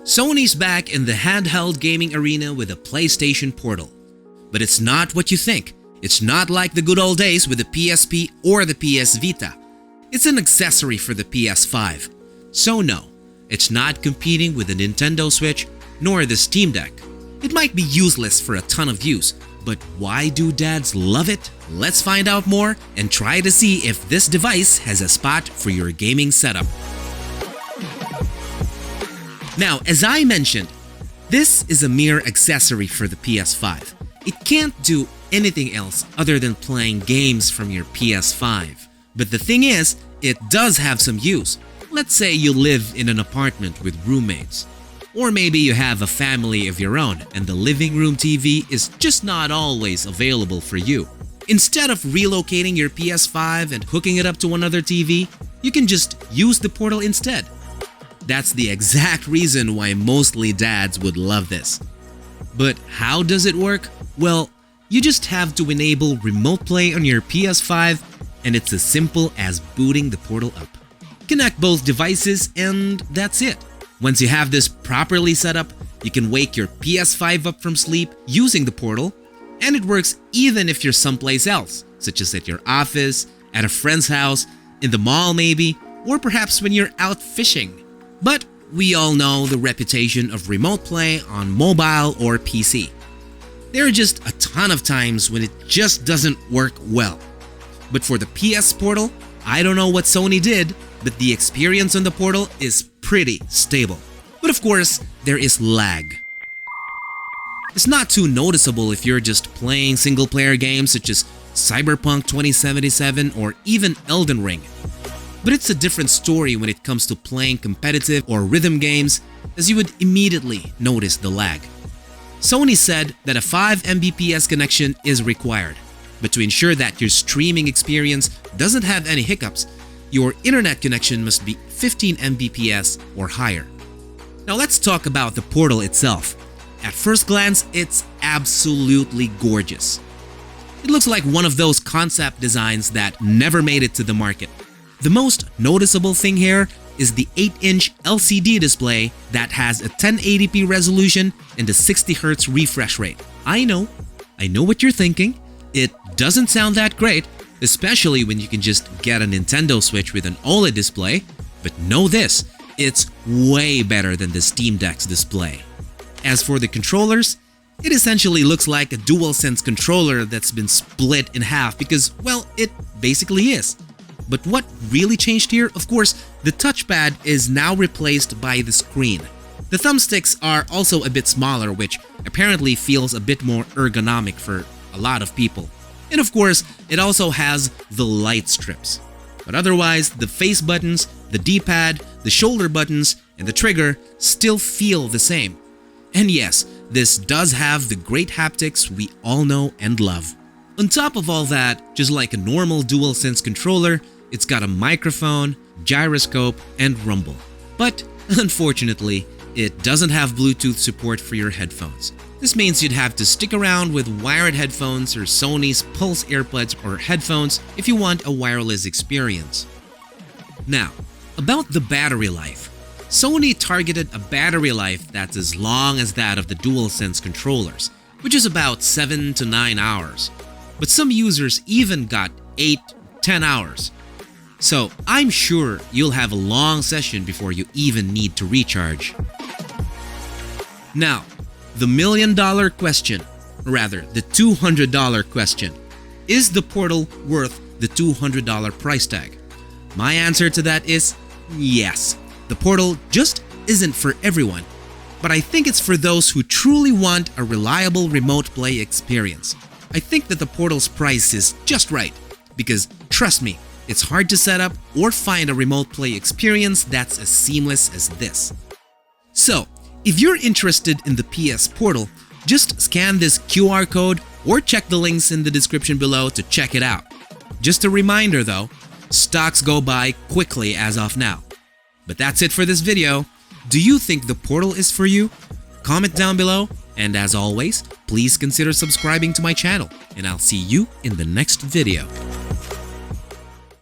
Sony's back in the handheld gaming arena with a PlayStation Portal. But it's not what you think. It's not like the good old days with the PSP or the PS Vita. It's an accessory for the PS5. So no, it's not competing with the Nintendo Switch nor the Steam Deck. It might be useless for a ton of use, but why do dads love it? Let's find out more and try to see if this device has a spot for your gaming setup. Now, as I mentioned, this is a mere accessory for the PS5. It can't do anything else other than playing games from your PS5. But the thing is, it does have some use. Let's say you live in an apartment with roommates. Or maybe you have a family of your own and the living room TV is just not always available for you. Instead of relocating your PS5 and hooking it up to another TV, you can just use the Portal instead. That's the exact reason why mostly dads would love this. But how does it work? Well, you just have to enable remote play on your PS5 and it's as simple as booting the Portal up. Connect both devices and that's it. Once you have this properly set up, you can wake your PS5 up from sleep using the Portal, and it works even if you're someplace else, such as at your office, at a friend's house, in the mall maybe, or perhaps when you're out fishing. But we all know the reputation of remote play on mobile or PC. There are just a ton of times when it just doesn't work well. But for the PS Portal, I don't know what Sony did, but the experience on the Portal is pretty stable. But of course, there is lag. It's not too noticeable if you're just playing single-player games such as Cyberpunk 2077 or even Elden Ring. But it's a different story when it comes to playing competitive or rhythm games, as you would immediately notice the lag. Sony said that a 5 Mbps connection is required, but to ensure that your streaming experience doesn't have any hiccups, your internet connection must be 15 Mbps or higher. Now let's talk about the Portal itself. At first glance, it's absolutely gorgeous. It looks like one of those concept designs that never made it to the market. The most noticeable thing here is the 8-inch LCD display that has a 1080p resolution and a 60Hz refresh rate. I know what you're thinking. It doesn't sound that great, especially when you can just get a Nintendo Switch with an OLED display, but know this, it's way better than the Steam Deck's display. As for the controllers, it essentially looks like a DualSense controller that's been split in half because, well, it basically is. But what really changed here? Of course, the touchpad is now replaced by the screen. The thumbsticks are also a bit smaller, which apparently feels a bit more ergonomic for a lot of people. And of course, it also has the light strips. But otherwise, the face buttons, the D-pad, the shoulder buttons, and the trigger still feel the same. And yes, this does have the great haptics we all know and love. On top of all that, just like a normal DualSense controller, it's got a microphone, gyroscope, and rumble. But unfortunately, it doesn't have Bluetooth support for your headphones. This means you'd have to stick around with wired headphones or Sony's Pulse earbuds or headphones if you want a wireless experience. Now, about the battery life. Sony targeted a battery life that's as long as that of the DualSense controllers, which is about 7 to 9 hours. But some users even got 8-10 hours. So I'm sure you'll have a long session before you even need to recharge. Now, the $1 million question, or rather the $200 question. Is the Portal worth the $200 price tag? My answer to that is yes. The Portal just isn't for everyone, but I think it's for those who truly want a reliable remote play experience. I think that the Portal's price is just right, because trust me, it's hard to set up or find a remote play experience that's as seamless as this. So, if you're interested in the PS Portal, just scan this QR code or check the links in the description below to check it out. Just a reminder though, stocks go by quickly as of now. But that's it for this video. Do you think the Portal is for you? Comment down below, and as always, please consider subscribing to my channel, and I'll see you in the next video.